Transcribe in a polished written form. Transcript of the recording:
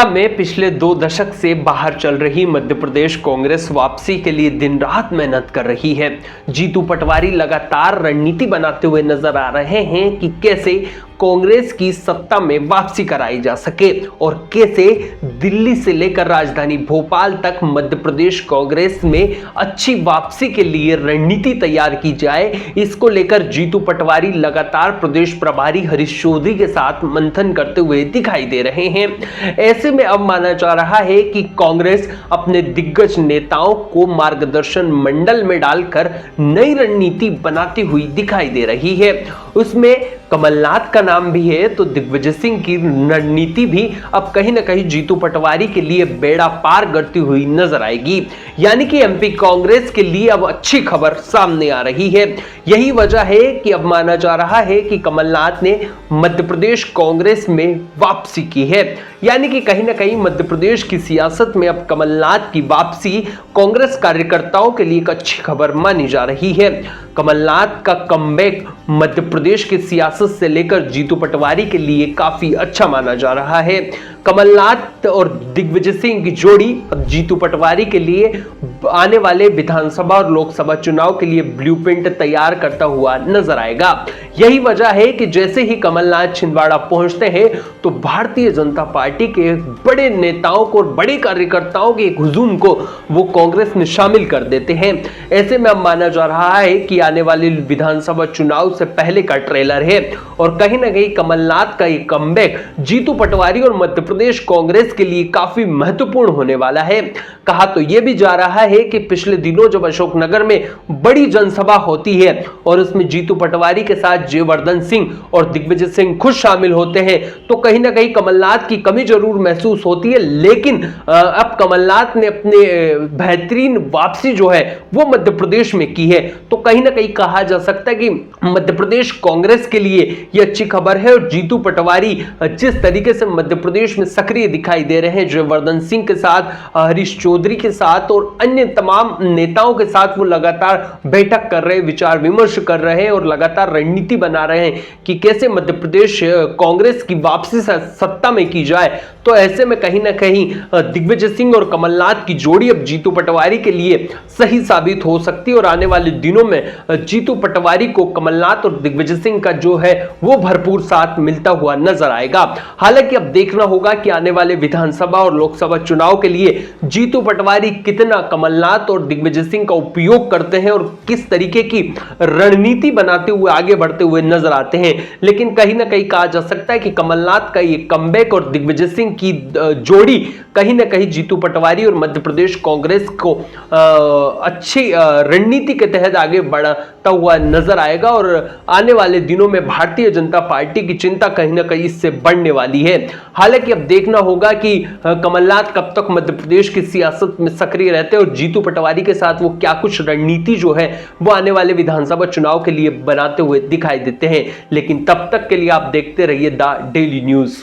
सत्ता में पिछले 2 दशक से बाहर चल रही मध्य प्रदेश कांग्रेस वापसी के लिए दिन रात मेहनत कर रही है। जीतू पटवारी लगातार रणनीति बनाते हुए नजर आ रहे हैं कि कैसे कांग्रेस की सत्ता में वापसी कराई जा सके और कैसे दिल्ली से लेकर राजधानी भोपाल तक मध्य प्रदेश कांग्रेस में अच्छी वापसी के लिए रणनीति तैयार की जाए। इसको लेकर जीतू पटवारी लगातार प्रदेश प्रभारी हरीश चौधरी के साथ मंथन करते हुए दिखाई दे रहे हैं। ऐसे में अब माना जा रहा है कि कांग्रेस अपने दिग्गज नेताओं को मार्गदर्शन मंडल में डालकर नई रणनीति बनाती हुई दिखाई दे रही है। उसमें कमलनाथ का नाम भी है, तो दिग्विजय सिंह की रणनीति भी अब कहीं ना कहीं जीतू पटवारी के लिए बेड़ा पार करती हुई नजर आएगी। यानी कि एमपी कांग्रेस के लिए अब अच्छी खबर सामने आ रही है। यही वजह है कि अब माना जा रहा है कि कमलनाथ ने मध्य प्रदेश कांग्रेस में वापसी की है। यानी कि कहीं ना कहीं मध्य प्रदेश की सियासत में अब कमलनाथ की वापसी कांग्रेस कार्यकर्ताओं के लिए एक अच्छी खबर मानी जा रही है। कमलनाथ का कमबैक मध्य प्रदेश की सियासत से लेकर जीतू पटवारी के लिए काफी अच्छा माना जा रहा है। कमलनाथ और दिग्विजय सिंह की जोड़ी अब जीतू पटवारी के लिए आने वाले विधानसभा और लोकसभा चुनाव के लिए ब्लूप्रिंट तैयार करता हुआ नजर आएगा। यही वजह है कि जैसे ही कमलनाथ छिंदवाड़ा पहुंचते हैं तो भारतीय जनता पार्टी के बड़े नेताओं को और बड़े कार्यकर्ताओं के एक हुजूम को वो कांग्रेस में शामिल कर देते हैं। ऐसे में अब माना जा रहा है कि आने वाले विधानसभा चुनाव से पहले का ट्रेलर है और कहीं ना कहीं कमलनाथ का ये कमबैक जीतू पटवारी और मध्य प्रदेश कांग्रेस के लिए काफी महत्वपूर्ण होने वाला है। कहा तो यह भी जा रहा है कि पिछले दिनों जब अशोकनगर में बड़ी जनसभा होती है और उसमें जीतू पटवारी के साथ जयवर्धन सिंह और दिग्विजय सिंह खुद शामिल होते हैं तो कहीं ना कहीं कमलनाथ की कमी जरूर महसूस होती है। लेकिन अब कमलनाथ ने अपने बेहतरीन वापसी जो है वो मध्य प्रदेश में की है, तो कहीं ना कहीं कहा जा सकता है कि मध्य प्रदेश कांग्रेस के लिए यह अच्छी खबर है। और जीतू पटवारी जिस तरीके से मध्य प्रदेश में सक्रिय दिखाई दे रहे हैं, जयवर्धन सिंह के साथ, हरीश चौधरी के साथ और अन्य तमाम नेताओं के साथ वो लगातार बैठक कर रहे हैं, विचार विमर्श कर रहे हैं और लगातार रणनीति बना रहे हैं कि कैसे मध्य प्रदेश कांग्रेस की वापसी सत्ता में की जाए। तो ऐसे में कहीं ना कहीं दिग्विजय सिंह और कमलनाथ की जोड़ी अब जीतू पटवारी के लिए सही साबित हो सकती है और आने वाले दिनों में जीतू पटवारी को कमलनाथ और दिग्विजय सिंह का जो है वो भरपूर साथ मिलता हुआ नजर आएगा। हालांकि अब देखना होगा कि आने वाले विधानसभा और लोकसभा चुनाव के लिए जीतू पटवारी कितना कमलनाथ और दिग्विजय सिंह का उपयोग करते हैं और किस तरीके की रणनीति बनाते हुए आगे बढ़ते हुए नजर आते हैं। लेकिन कहीं ना कहीं कहा जा सकता है कि कमलनाथ का ये कमबैक और दिग्विजय सिंह की जोड़ी कहीं ना कहीं जीतू पटवारी और मध्य प्रदेश कांग्रेस को अच्छी रणनीति के तहत आगे बढ़ता हुआ नजर आएगा और आने वाले दिनों में भारतीय जनता पार्टी की चिंता कहीं ना कहीं इससे बढ़ने वाली है। हालांकि अब देखना होगा कि कमलनाथ कब तक मध्य प्रदेश की सियासत में सक्रिय रहते हैं और जीतू पटवारी के साथ वो क्या कुछ रणनीति जो है वो आने वाले विधानसभा चुनाव के लिए बनाते हुए दिखाई देते हैं। लेकिन तब तक के लिए आप देखते रहिए द डेली न्यूज।